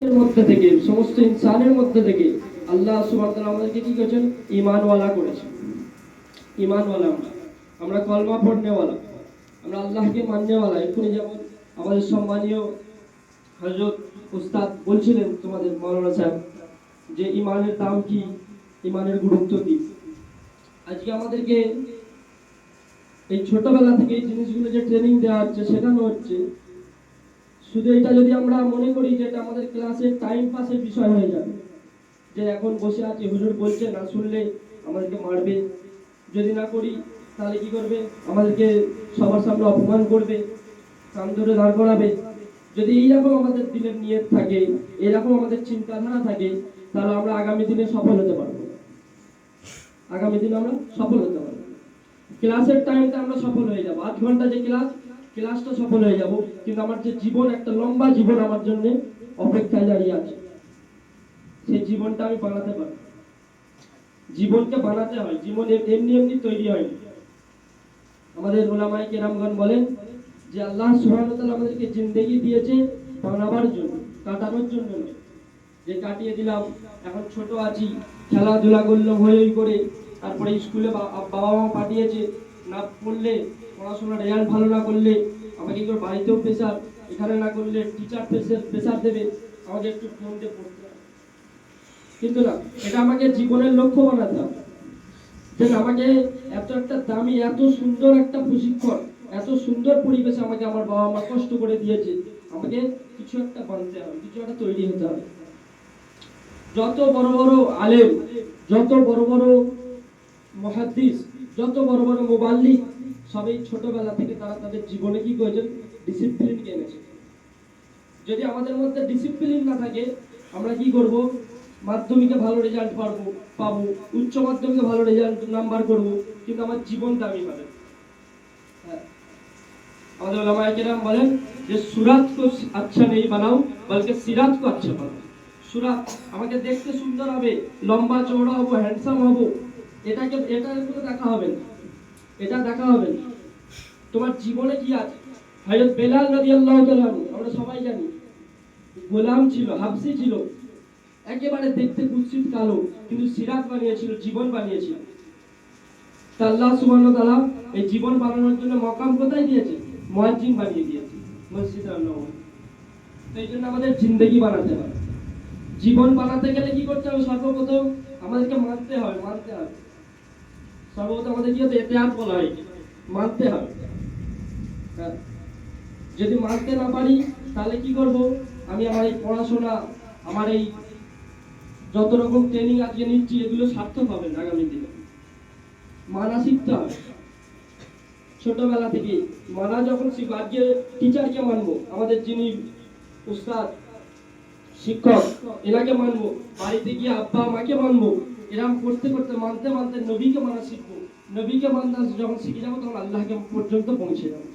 এর মধ্যে থেকে সমস্ত ইনসানের মধ্যে থেকে আল্লাহ সুবহানাহু ওয়া তাআলা আমাদেরকে কি করেছেন? ঈমানওয়ালা করেছেন। ঈমানওয়ালা আমরা কলমা পড়নেওয়ালা, আমরা আল্লাহকে মাননেওয়ালা। এক্ষুনি যেমন আমাদের সম্মানীয় হযরত উস্তাদ বলছিলেন তোমাদের মাওলানা সাহেব যে ঈমানের দাম কি, ঈমানের গুরুত্ব কি। আজকে আমাদেরকে এই ছোটবেলা থেকে এই জিনিসগুলো যে ট্রেনিং দেওয়া হচ্ছে, শেখানো হচ্ছে, শুধু এটা যদি আমরা মনে করি যে এটা আমাদের ক্লাসের টাইম পাসের বিষয় হয়ে যাবে, যে এখন বসে আছি হুজুর বলছে না শুনলে আমাদেরকে মারবে, যদি না করি তাহলে কি করবে, আমাদেরকে সবার সামনে অপমান করবে, কান ধরে দাঁড় করাবে, যদি এইরকম আমাদের দিনের নিয়ত থাকে, এরকম আমাদের চিন্তাধারা থাকে, তাহলে আমরা আগামী দিনে সফল হতে পারবো। আগামী দিনে আমরা সফল হতে পারবো। ক্লাসের টাইমটা আমরা সফল হয়ে যাবো, 8 ঘন্টা যে ক্লাসটা সফল হয়ে যাব, কিন্তু আমার যে জীবন, একটা লম্বা জীবন আমার জন্য অপেক্ষায় দাঁড়িয়ে আছে, সেই জীবনটা আমি বানাতে পারবো। জীবনকে বানাতে হয়, জীবন এমনি এমনি তৈরি হয়নি। আমাদের ওলামায়ে কেরামগণ বলেন যে আল্লাহ সুবহানাহু ওয়া তাআলা আমাদেরকে জিন্দেগি দিয়েছে বানাবার জন্য, কাটানোর জন্য নয়। যে কাটিয়ে দিলাম, এখন ছোট আছি, খেলাধুলা করলো হই হই করে, তারপরে স্কুলে বাবা মা পাঠিয়েছে, না পড়লে পড়াশোনার রেজাল্ট ভালো না করলে আমাকে কেউ বাড়িতেও প্রেশার, এখানে না করলে টিচার প্রেশার দেবে, আমাকে একটু ফোন দিয়ে পড়তে হবে। কিন্তু না, এটা আমাকে জীবনের লক্ষ্য বানাতে হবে। যে আমাকে এত একটা দামি, এত সুন্দর একটা প্রশিক্ষণ, এত সুন্দর পরিবেশে আমাকে আমার বাবা মা কষ্ট করে দিয়েছে, আমাকে কিছু একটা বানতে হবে, কিছু একটা তৈরি হতে হবে। যত বড় বড় আলেম, যত বড় বড় মুহাদ্দিস, যত বড় বড় মুবাল্লিগ, সবাই ছোটবেলা থেকে তারা তাদের জীবনে কি করেছেন? ডিসিপ্লিন এনেছে। যদি আমাদের মধ্যে ডিসিপ্লিন না থাকে, আমরা কি করব? মাধ্যমিকে ভালো রেজাল্ট পাবো, উচ্চ মাধ্যমিকে ভালো রেজাল্ট নাম্বার করব, কিন্তু আমার জীবন দামি হবে। হ্যাঁ, আমাদের ওলামায়ে কেরাম বলেন যে সুরাত কো আচ্ছা নেই বানাও, বলকে সিরাত কো আচ্ছা বানাও। সুরাত আমাকে দেখতে সুন্দর হবে, লম্বা চওড়া হবো, হ্যান্ডসাম হবো, এটা কোনো দেখা হবে না, এটা দেখা হবে না। তোমার জীবনে কি আছে? হযরত বেলাল রাদিয়াল্লাহু তাআলা আমরা সবাই জানি, গোলাম ছিল, হাবশী ছিল, একেবারে দেখতে কুৎসিত কালো, কিন্তু সিরাত বানিয়েছিল, জীবন বানিয়েছিল। তা আল্লাহ সুবহানাহু ওয়া তাআলা এই জীবন বানানোর জন্য মাকাম কোথায় দিয়েছে? মুয়াজ্জিন বানিয়ে দিয়েছে, মসজিদে নববী। তো এই জন্য আমাদের জিন্দেগি বানাতে হবে। জীবন বানাতে গেলে কি করতে হবে? সর্বপ্রথম আমাদেরকে মানতে হবে। সর্বপ্রথম আমাদের কি হতে? ইতিহাদ বলা হয়, মানতে হবে। যদি মানতে না পারি তাহলে কি করব? আমি আমার এই পড়াশোনা, আমার এই যত রকম ট্রেনিং আজকে নিচ্ছি, এগুলো সার্থক হবে না আগামী দিনে। মানা শিখতে হবে ছোটবেলা থেকে। মানা যখন শিখবো, আজকে টিচারকে মানবো, আমাদের যিনি উস্তাদ, শিক্ষক, এনাকে মানবো, বাড়িতে গিয়ে আব্বা মাকে মানবো, এরকম করতে করতে মানতে মানতে নবীকে মানা শিখবো। নবীকে মানতে যখন শিখে যাবো, তখন আল্লাহকে পর্যন্ত পৌঁছে যাবো।